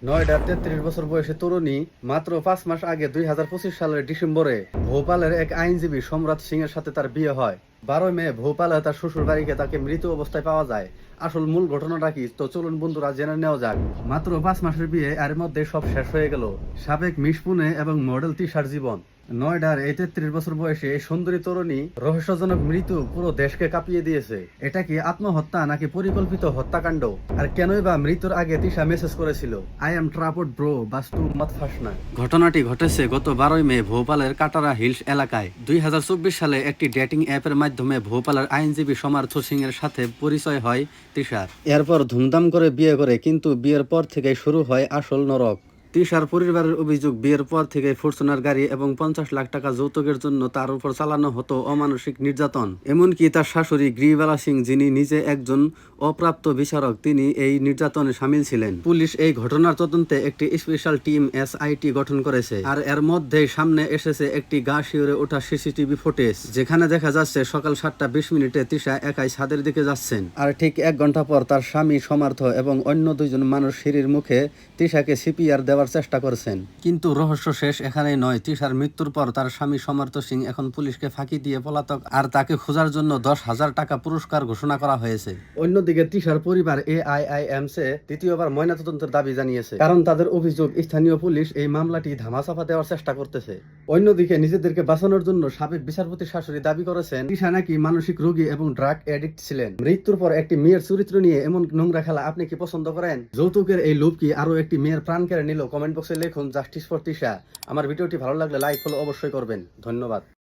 নয়ডার ৩৩ বছর বয়সী তরুণী মাত্র ৫ মাস আগে ২০২৫ সালের ডিসেম্বরে ভোপালের এক আইনজীবী সম্রাট সিং এর সাথে তার বিয়ে হয়। ১২ মে ভোপালে তার শ্বশুর বাড়িতে তাকে মৃত অবস্থায় পাওয়া যায়। আসল মূল ঘটনাটা কি, তো চলুন বন্ধুরা জেনে নেওয়া যাক। মাত্র ৫ মাসের বিয়ে, এর মধ্যে সব শেষ হয়ে গেল। সাবেক মিস পুনে এবং মডেল তিশার জীবন। নয়ডার এই ৩৩ বছর বয়সে এই সুন্দরী তরুণী রহস্যজনক মৃত্যু পুরো দেশকে কাঁপিয়ে দিয়েছে। এটা কি আত্মহত্যা নাকি পরিকল্পিত হত্যাকাণ্ড? আর কেনই বা মৃত্যুর আগে তিশা মেসেজ করেছিল, আই এম ট্রাপড ব্রো, বাস্তু মত ফাঁসনা। ঘটনাটি ঘটেছে গত ১২ মে ভোপালের কাটারা হিলস এলাকায়। ২০২৪ সালে একটি ডেটিং অ্যাপের মাধ্যমে ভোপালের আইনজীবী সমার্থ সিং এর সাথে পরিচয় হয় তিশার। এরপর ধুমধাম করে বিয়ে করে, কিন্তু বিয়ের পর থেকে শুরু হয় আসল নরক। তিশার পরিবারের অভিযোগ, বিয়ের পর থেকে ফরচুনার গাড়ি এবং ৫০ লাখ টাকা যৌতুকের জন্য তার উপর চালানো হতো অমানসিক নির্যাতন। এমনকি তার শাশুড়ি গ্রিবালা সিং, যিনি নিজে একজন অপ্রাপ্ত বিচারক, তিনি এই নির্যাতনে সামিল ছিলেন। পুলিশ এই ঘটনার তদন্তে একটি স্পেশাল টিম SIT গঠন করেছে। আর এর মধ্যেই সামনে এসেছে একটি গা শিউরে ওঠা CCTV ফুটেজ, যেখানে দেখা যাচ্ছে সকাল ৭টা ২০ তিশা একাই ছাদের দিকে যাচ্ছেন। আর ঠিক ১ ঘন্টা পর তার স্বামী সমার্থ এবং অন্য ২জন মানুষ সিঁড়ির মুখে তিশাকে CPR দেওয়ার চেষ্টা করছেন। কিন্তু রহস্য শেষ এখানেই নয়। তিশার মৃত্যুর পর তার স্বামী সমার্থ সিং এখন পুলিশকে ফাঁকি দিয়ে পলাতক, আর তাকে খোঁজার জন্য ১০,০০০ টাকা পুরস্কার ঘোষণা করা হয়েছে। অন্যদিকে তিশার পরিবার AIIMসে দ্বিতীয়বার ময়নাতদন্তের দাবি জানিয়েছে, কারণ তাদের অভিযোগ স্থানীয় পুলিশ এই মামলাটি ধামাচাপা দেওয়ার চেষ্টা করতেছে। অন্যদিকে নিজেদেরকে বাঁচানোর জন্য সাবেক বিচারপতির শাশুড়ি দাবি করেছেন তিশা নাকি মানসিক রোগী এবং ড্রাগ এডিক্ট ছিলেন। মৃত্যুর পর একটি মেয়ের চরিত্র নিয়ে এমন নোংরা খেলা আপনি কি পছন্দ করেন? যৌতুকের এই লোভ কি আরো একটি মেয়ের প্রাণ কেড়ে নিল? কমেন্ট বক্সে লিখুন জাস্টিস ফর তিশা। আমার ভিডিওটি ভালো লাগলে লাইক ফলো অবশ্যই করবেন। ধন্যবাদ।